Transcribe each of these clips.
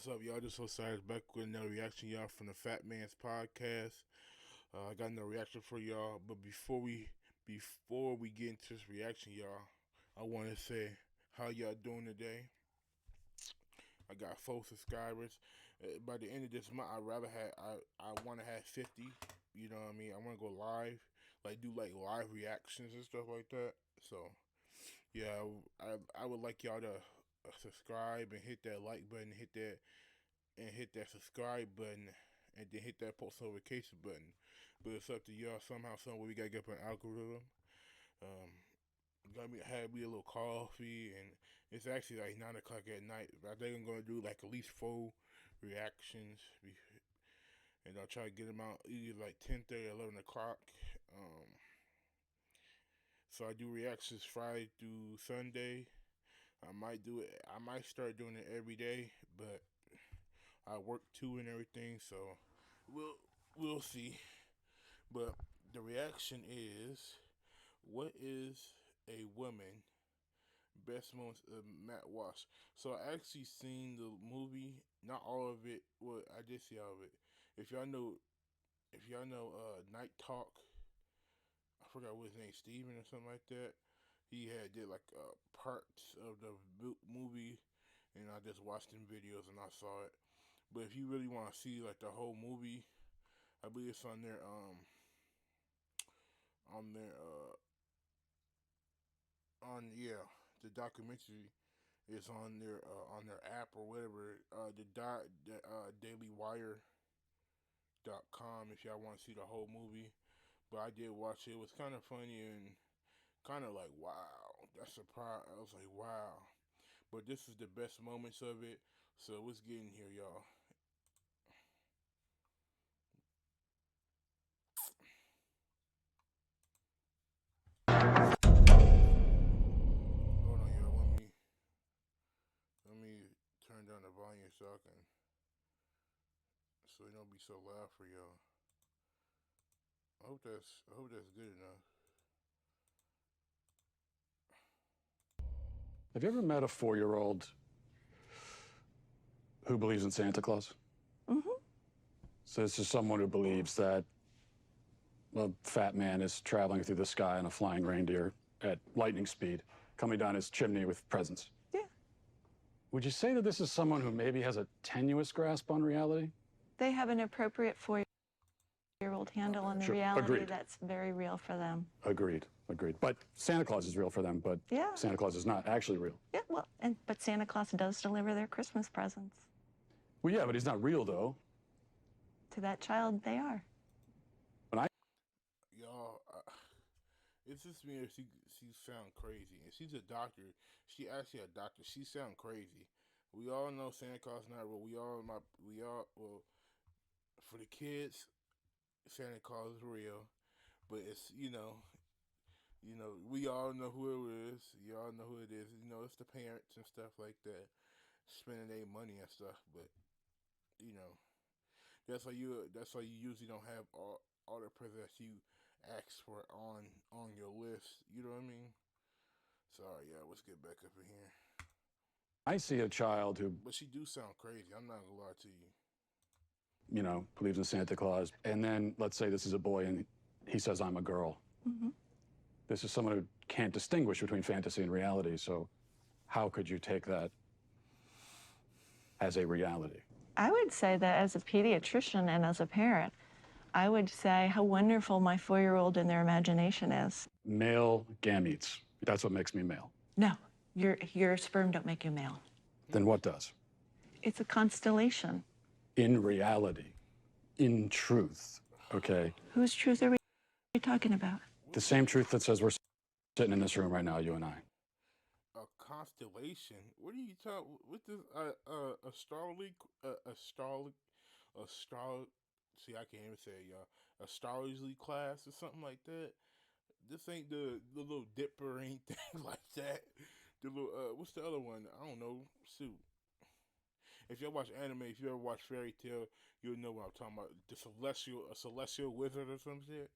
What's up, y'all? Just so excited back with another reaction, y'all, from the Fat Man's podcast. I got another reaction for y'all, but before we get into this reaction, y'all, I want to say how y'all doing today. I got 4 subscribers. By the end of this month, I want to have 50. You know what I mean? I want to go live, like do like live reactions and stuff like that. So yeah, I would like y'all to subscribe and hit that like button, hit that subscribe button, and then hit that post notification button. But it's up to y'all. Somehow, somewhere, we gotta get up an algorithm. Um, got me had me a little coffee, and it's actually like 9 o'clock at night. I think I'm gonna do like at least 4 reactions, and I'll try to get them out either like 10:30, 11 o'clock. Um, so I do reactions Friday through Sunday. I might do it. I might start doing it every day, but I work too and everything, so we'll see. But the reaction is, what is a woman best moments of Matt Walsh? So I actually seen the movie, not all of it. Well, I did see all of it. If y'all know, Night Talk, I forgot what his name, Steven or something like that. He had did like parts of the movie, and I just watched them videos and I saw it. But if you really want to see like the whole movie, I believe it's on their on their on yeah, the documentary is on their app or whatever. The dailywire.com if y'all want to see the whole movie. But I did watch it. It was kind of funny and kind of like wow, that's surprise. I was like wow. But this is the best moments of it. So let's get in here, y'all. Hold on, y'all. Let me turn down the volume so it don't be so loud for y'all. I hope that's good enough. Have you ever met a 4-year-old who believes in Santa Claus? Mm-hmm. So this is someone who believes that a fat man is traveling through the sky on a flying reindeer at lightning speed, coming down his chimney with presents. Yeah. Would you say that this is someone who maybe has a tenuous grasp on reality? They have an appropriate 4-year-old handle on the Sure. reality Agreed. that's very real for them. Agreed. But Santa Claus is real for them, but Yeah. Santa Claus is not actually real. Yeah, well, but Santa Claus does deliver their Christmas presents. Well, yeah, but he's not real, though. To that child, they are. Y'all, it's just me if she sound crazy. And she's a doctor. She actually a doctor. She sound crazy. We all know Santa Claus not real. Well, for the kids, Santa Claus is real. But it's we all know who it is. Y'all know who it is. It's the parents and stuff like that spending their money and stuff. But you know, that's why you usually don't have all the presents you ask for on your list. You know what I mean? Sorry, yeah. Let's get back up in here. I see a child who, But she do sound crazy. I'm not gonna lie to you. believes in Santa Claus, and then let's say this is a boy and he says, I'm a girl. Mm-hmm. This is someone who can't distinguish between fantasy and reality, so how could you take that as a reality? I would say that as a pediatrician and as a parent, I would say how wonderful my 4-year-old in their imagination is. Male gametes. That's what makes me male. No, your sperm don't make you male. Then what does? It's a constellation. In reality, in truth, okay? Whose truth are we talking about? The same truth that says we're sitting in this room right now, you and I. A constellation? What are you talking? What this? Astrology? See, I can't even say it, y'all. Astrology class or something like that. This ain't the little dipper or anything like that. The little what's the other one? I don't know. Shoot. If y'all watch anime, if you ever watch Fairy Tale, you'll know what I'm talking about. A celestial wizard or some shit.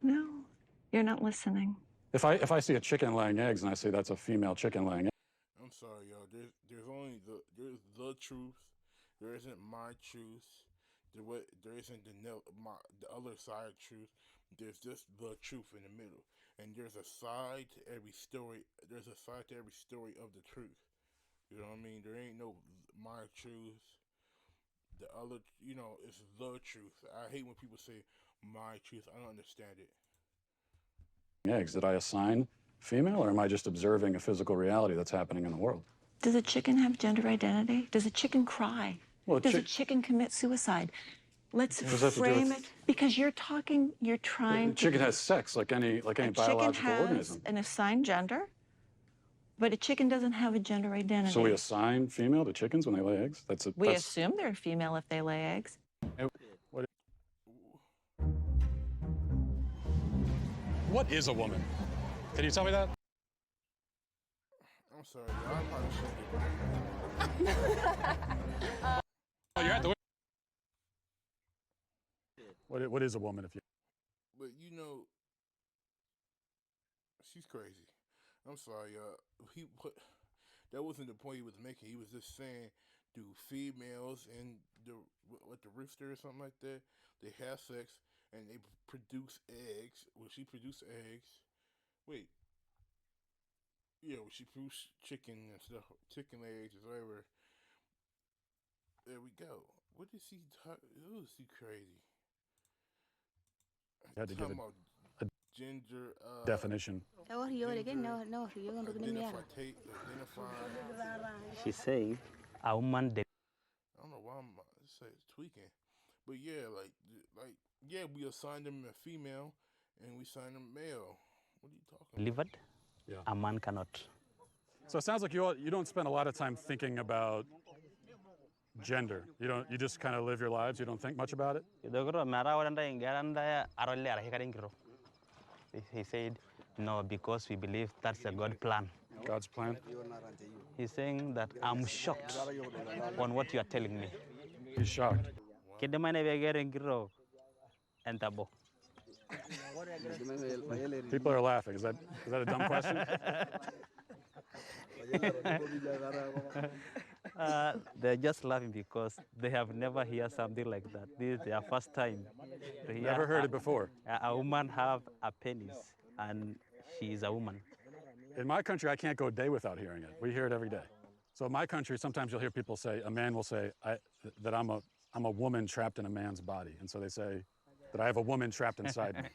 No, you're not listening. If I see a chicken laying eggs and I say that's a female chicken laying eggs, I'm sorry, y'all. There's the truth. There isn't my truth. There isn't the other side of truth. There's just the truth in the middle, and there's a side to every story. There's a side to every story of the truth. You know what I mean? There ain't no my truth. The other, it's the truth. I hate when people say my truth. I don't understand it. Eggs, did I assign female, or am I just observing a physical reality that's happening in the world? Does a chicken have gender identity? Does a chicken cry? Well, Does a chicken commit suicide? Let's does that have to do frame with- it, because you're trying The chicken has sex like any biological chicken has organism. an assigned gender, but a chicken doesn't have a gender identity. So we assign female to chickens when they lay eggs? We assume they're female if they lay eggs. What is a woman? Can you tell me that? I'm sorry, y'all. I probably shouldn't get Oh, you're at the. What is a woman if you? But she's crazy. I'm sorry, that wasn't the point he was making. He was just saying, do females and the rooster or something like that, they have sex and they produce eggs. Well, she produced eggs. Wait. Yeah, well, she produced chicken and stuff, chicken eggs or whatever. There we go. What did she talk? It was too crazy. You had to give it a gender definition. identify. She's saying a woman. I don't know why I'm tweaking, but yeah, yeah, we assign them a female and we assign them male. What are you talking about? Delivered. Yeah. A man cannot. So it sounds like you don't spend a lot of time thinking about gender. You just kind of live your lives. You don't think much about it. He said, no, because we believe that's a God plan. God's plan. He's saying that I'm shocked on what you are telling me. He's shocked. People are laughing. Is that a dumb question? They're just laughing because they have never heard something like that. This is their first time to hear. Never heard it before. A woman have a penis, and she is a woman. In my country, I can't go a day without hearing it. We hear it every day. So in my country, sometimes you'll hear people say, a man will say that I'm a woman trapped in a man's body, and so they say that I have a woman trapped inside me.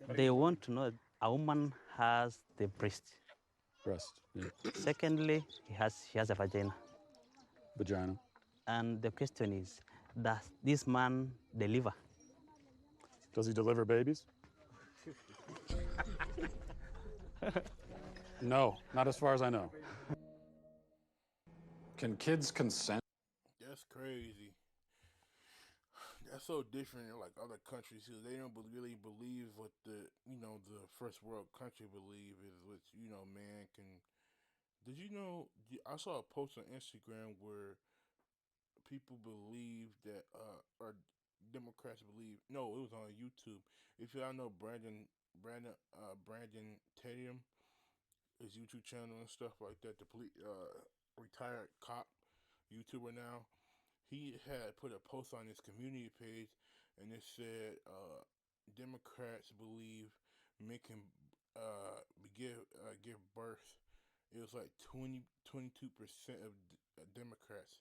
They want to know a woman has the breast. Breast. Yeah. Secondly, she has a vagina. Vagina. And the question is, does this man deliver? Does he deliver babies? No, not as far as I know. Can kids consent? That's crazy. That's so different in other countries because they don't really believe what the first world country believe is what man can. Did you know? I saw a post on Instagram where people believe that or Democrats believe. No, it was on YouTube. If y'all know Brandon Tatum, his YouTube channel and stuff like that, the retired cop YouTuber now. He had put a post on his community page, and it said Democrats believe men can give birth. It was like 22% of Democrats.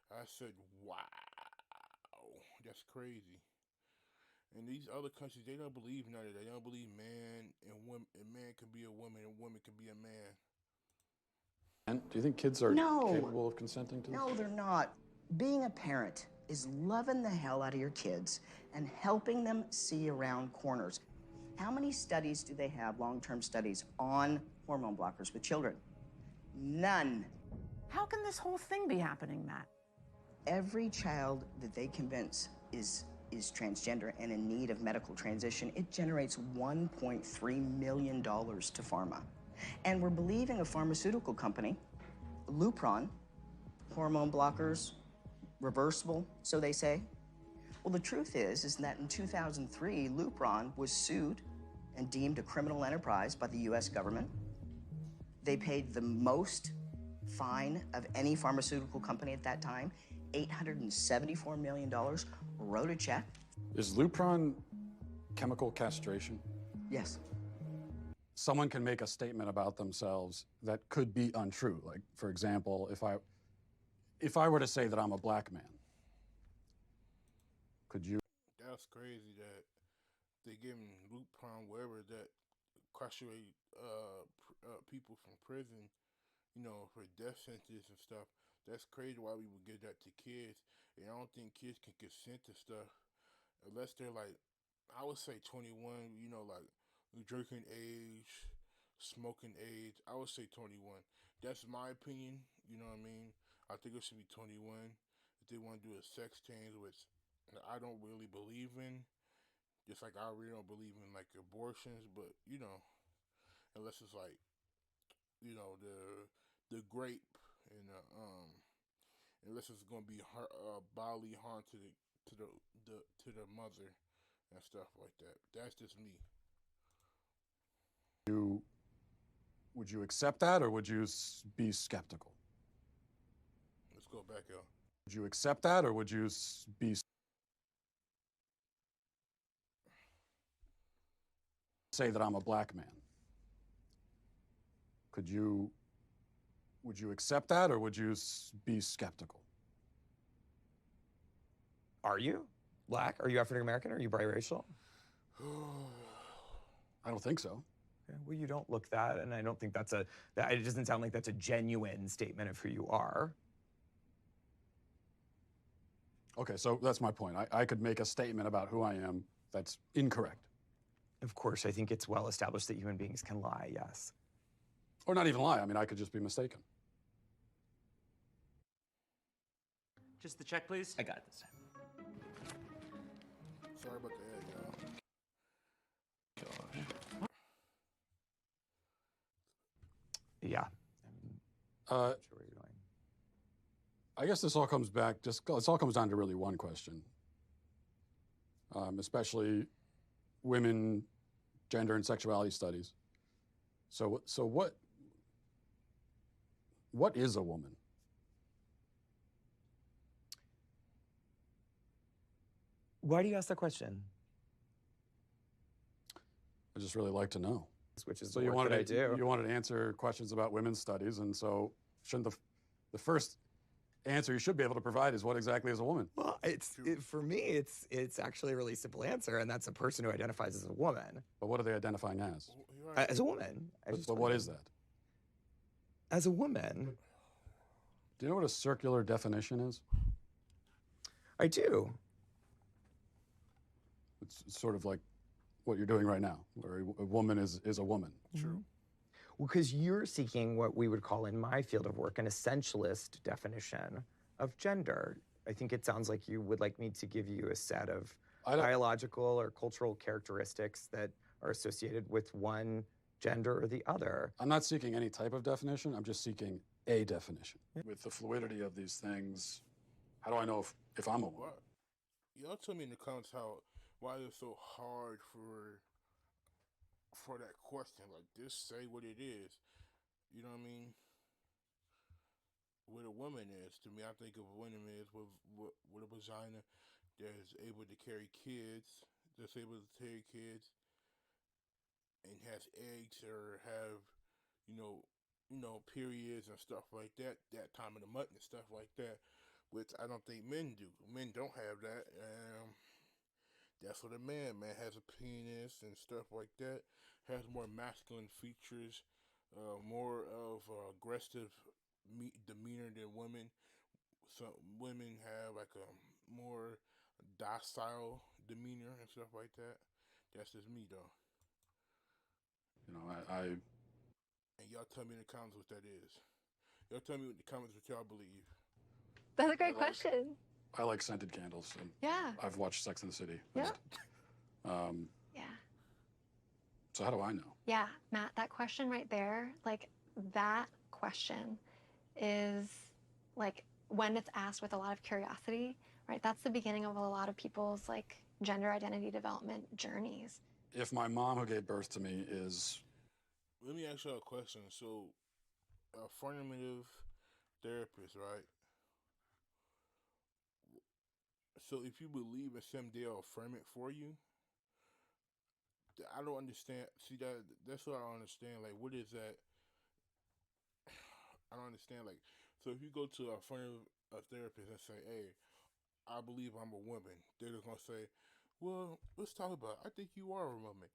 I said, wow, that's crazy. And these other countries, they don't believe none of that. They don't believe man and woman, a man can be a woman and a woman can be a man. And do you think kids are capable of consenting to this? No, they're not. Being a parent is loving the hell out of your kids and helping them see around corners. How many studies do they have, long-term studies, on hormone blockers with children? None. How can this whole thing be happening, Matt? Every child that they convince is transgender and in need of medical transition, it generates $1.3 million to pharma. And we're believing a pharmaceutical company, Lupron, hormone blockers, reversible, so they say, Well, the truth is that in 2003, Lupron was sued and deemed a criminal enterprise by the U.S. government. They paid the most fine of any pharmaceutical company at that time, $874 million, wrote a check. Is Lupron chemical castration? Yes. Someone can make a statement about themselves that could be untrue. Like, for example, if I were to say that I'm a black man, could you? That's crazy that they giving Lupron wherever that incarcerate people from prison, for death sentences and stuff. That's crazy why we would give that to kids. And I don't think kids can consent to stuff unless they're like, I would say 21, like drinking age, smoking age. I would say 21. That's my opinion, you know what I mean? I think it should be 21 if they want to do a sex change, which I don't really believe in. Just like I really don't believe in like abortions, but unless it's like the grape and unless it's gonna be bodily harm to the mother and stuff like that. That's just me. Would you accept that, or would you be skeptical? Let's go back out. Would you accept that, or would you be say that I'm a black man? Would you accept that, or would you be skeptical? Are you black? Are you African American? Are you biracial? I don't think so. Okay, well, you don't look that, and I don't think it doesn't sound like that's a genuine statement of who you are. Okay, so that's my point. I could make a statement about who I am that's incorrect. Of course, I think it's well established that human beings can lie, yes. Or not even lie. I mean, I could just be mistaken. Just the check, please. I got it this time. Sorry about that, y'all. Yeah. I'm not sure where you're going. I guess this all comes back, this all comes down to really one question. Especially women, gender, and sexuality studies. So what is a woman? Why do you ask that question? I just really like to know. Which is so the you work that I wanted do. You wanted to answer questions about women's studies, and so shouldn't the first answer you should be able to provide is what exactly is a woman? Well, for me, it's actually a really simple answer, and that's a person who identifies as a woman. But what are they identifying as? As a woman. But what is that? As a woman. Do you know what a circular definition is? I do. It's sort of like what you're doing right now, where a woman is a woman. True. Well, because you're seeking what we would call in my field of work an essentialist definition of gender. I think it sounds like you would like me to give you a set of biological or cultural characteristics that are associated with one gender or the other. I'm not seeking any type of definition. I'm just seeking a definition. With the fluidity of these things, how do I know if I'm a woman? Y'all tell me in the comments why it's so hard for that question. Like, just say what it is. You know what I mean? What a woman is. To me, I think of a woman is with a vagina that's able to carry kids, and has eggs or have, periods and stuff like that time of the month and stuff like that, which I don't think men do. Men don't have that. That's what a man has a penis and stuff like that, has more masculine features, more of aggressive demeanor than women. Some women have like a more docile demeanor and stuff like that. That's just me though. And y'all tell me in the comments what that is. Y'all tell me in the comments what y'all believe. That's a great question. I like scented candles. And yeah. I've watched Sex and the City. Yeah. Yeah. So how do I know? Yeah, Matt, that question right there, like that question is like when it's asked with a lot of curiosity, right? That's the beginning of a lot of people's like gender identity development journeys. If my mom who gave birth to me is... Let me ask you a question. So, affirmative therapist, right? So, if you believe in something, they'll affirm it for you. I don't understand. See that's what I don't understand. Like, what is that? I don't understand. Like, so if you go to a therapist and say, "Hey, I believe I'm a woman," they're just gonna say, "Well, let's talk about it. I think you are a woman.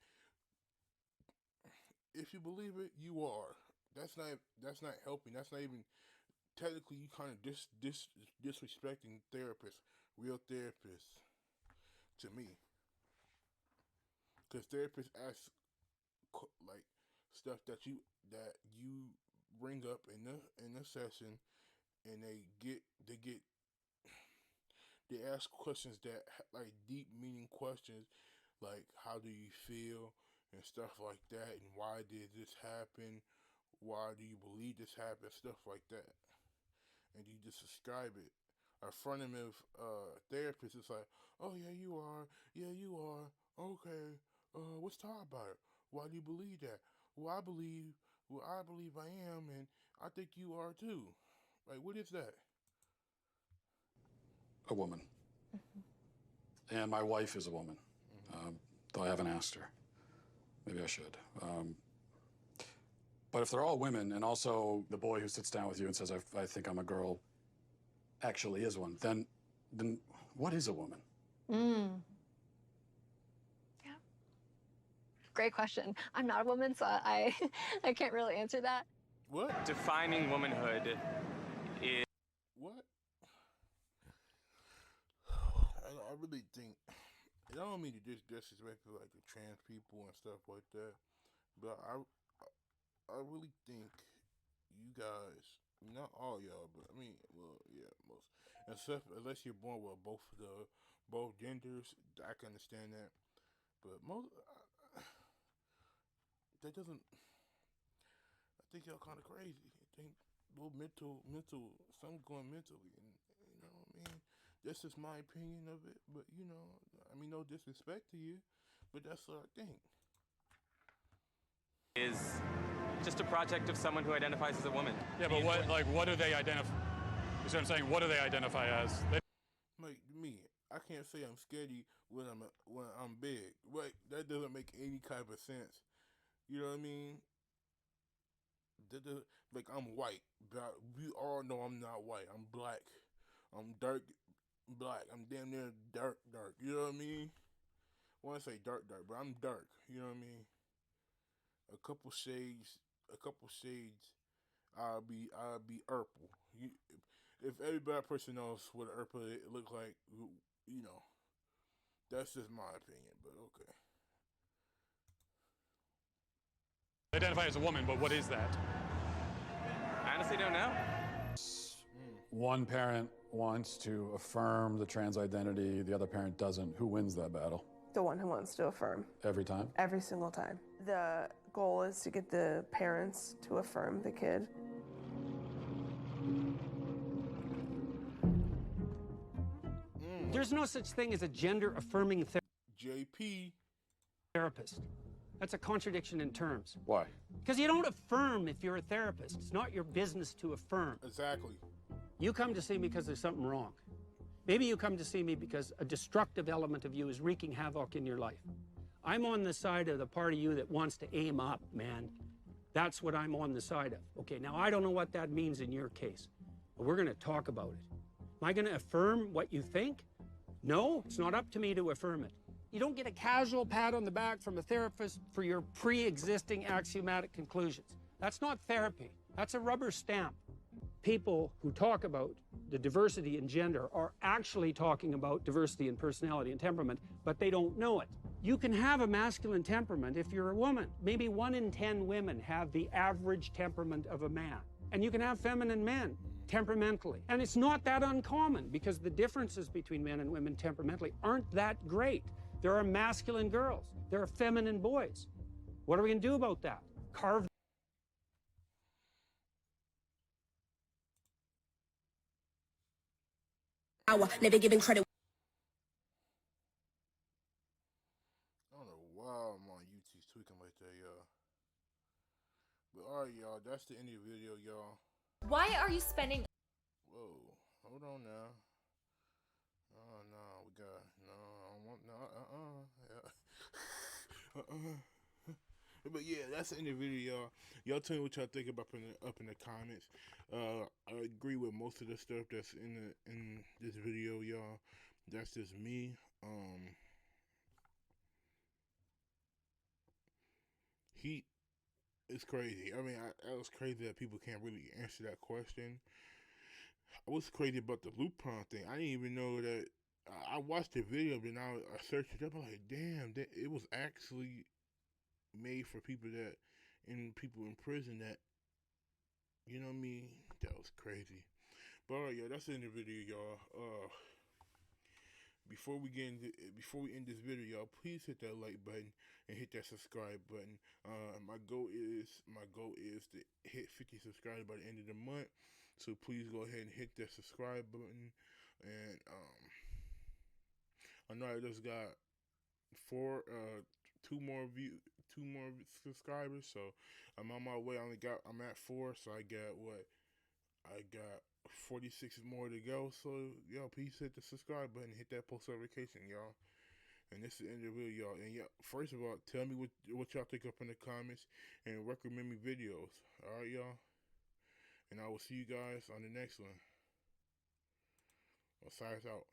If you believe it, you are." That's not helping. That's not even technically. You kind of disrespecting therapists, real therapists, to me. Because therapists ask like stuff that you bring up in the session, and they ask questions that like deep meaning questions, like how do you feel and stuff like that, and why did this happen? Why do you believe this happened? Stuff like that, and you just describe it. Affirmative therapist is like, oh yeah, you are, yeah, you are, okay. Let's talk about it. Why do you believe that? Well, I believe I am, and I think you are too. Like, what is that? A woman. And my wife is a woman, though I haven't asked her. Maybe I should. But if they're all women, and also the boy who sits down with you and says, I think I'm a girl, actually is one, then what is a woman? Yeah. Great question. I'm not a woman, so I can't really answer that. What? Defining womanhood is... What? I really think, and I don't mean to disrespect like the trans people and stuff like that, but I really think you guys, not all y'all, but I mean, well, yeah, most, except unless you're born with both genders, I can understand that, but most that doesn't. I think y'all kind of crazy. I think little mental, something going mentally, and you know what I mean. That's just my opinion of it, but you know, I mean, no disrespect to you, but that's what I think. Is just a project of someone who identifies as a woman. Yeah, but what do they identify? You see what I'm saying? What do they identify as? Like me, I can't say I'm skinny when I'm big. Right? That doesn't make any kind of sense. You know what I mean? Like I'm white, but we all know I'm not white. I'm black. I'm dark black. I'm damn near dark. You know what I mean? I want to say dark, but I'm dark. You know what I mean? A couple shades. I'll be purple. If everybody person knows what a purple look like, you know, that's just my opinion. But okay. They identify as a woman, but what is that? I honestly don't know. One parent wants to affirm the trans identity, the other parent doesn't. Who wins that battle? The one who wants to affirm. Every time? Every single time. The goal is to get the parents to affirm the kid. There's no such thing as a gender-affirming therapist. That's a contradiction in terms. Why? Because you don't affirm if you're a therapist. It's not your business to affirm. Exactly. You come to see me because there's something wrong. Maybe you come to see me because a destructive element of you is wreaking havoc in your life. I'm on the side of the part of you that wants to aim up, man. That's what I'm on the side of. Okay, now I don't know what that means in your case, but we're gonna talk about it. Am I gonna affirm what you think? No, it's not up to me to affirm it. You don't get a casual pat on the back from a therapist for your pre-existing axiomatic conclusions. That's not therapy. That's a rubber stamp. People who talk about the diversity in gender are actually talking about diversity in personality and temperament, but they don't know it. You can have a masculine temperament if you're a woman. Maybe 1 in 10 women have the average temperament of a man. And you can have feminine men temperamentally. And it's not that uncommon because the differences between men and women temperamentally aren't that great. There are masculine girls. There are feminine boys. What are we going to do about that? Carve. Never giving credit. I don't know why my YouTube's tweaking like that, y'all. But alright, y'all, that's the end of the video, y'all. Why are you spending? Whoa, hold on now. Oh no, we got no. I don't want no. Yeah. But yeah, that's the end of the video, y'all. Y'all tell me what y'all think about up in the comments. I agree with most of the stuff that's in this video, y'all. That's just me. He is crazy. I mean, that was crazy that people can't really answer that question. I was crazy about the Lupron thing. I didn't even know that. I watched the video, but now I searched it up. I'm like, damn, it was actually made for people in prison that, you know what I mean? That was crazy. But alright, y'all, that's the end of the video, y'all. Before we end this video, y'all, please hit that like button and hit that subscribe button. My goal is to hit 50 subscribers by the end of the month. So please go ahead and hit that subscribe button. And I know I just got two more subscribers, so I'm on my way. I'm at 4, so I got 46 more to go. So y'all, please hit the subscribe button, hit that post notification, y'all. And this is the end of the video, y'all. And yeah, first of all, tell me what y'all think up in the comments and recommend me videos. All right, y'all. And I will see you guys on the next one. Osiris out.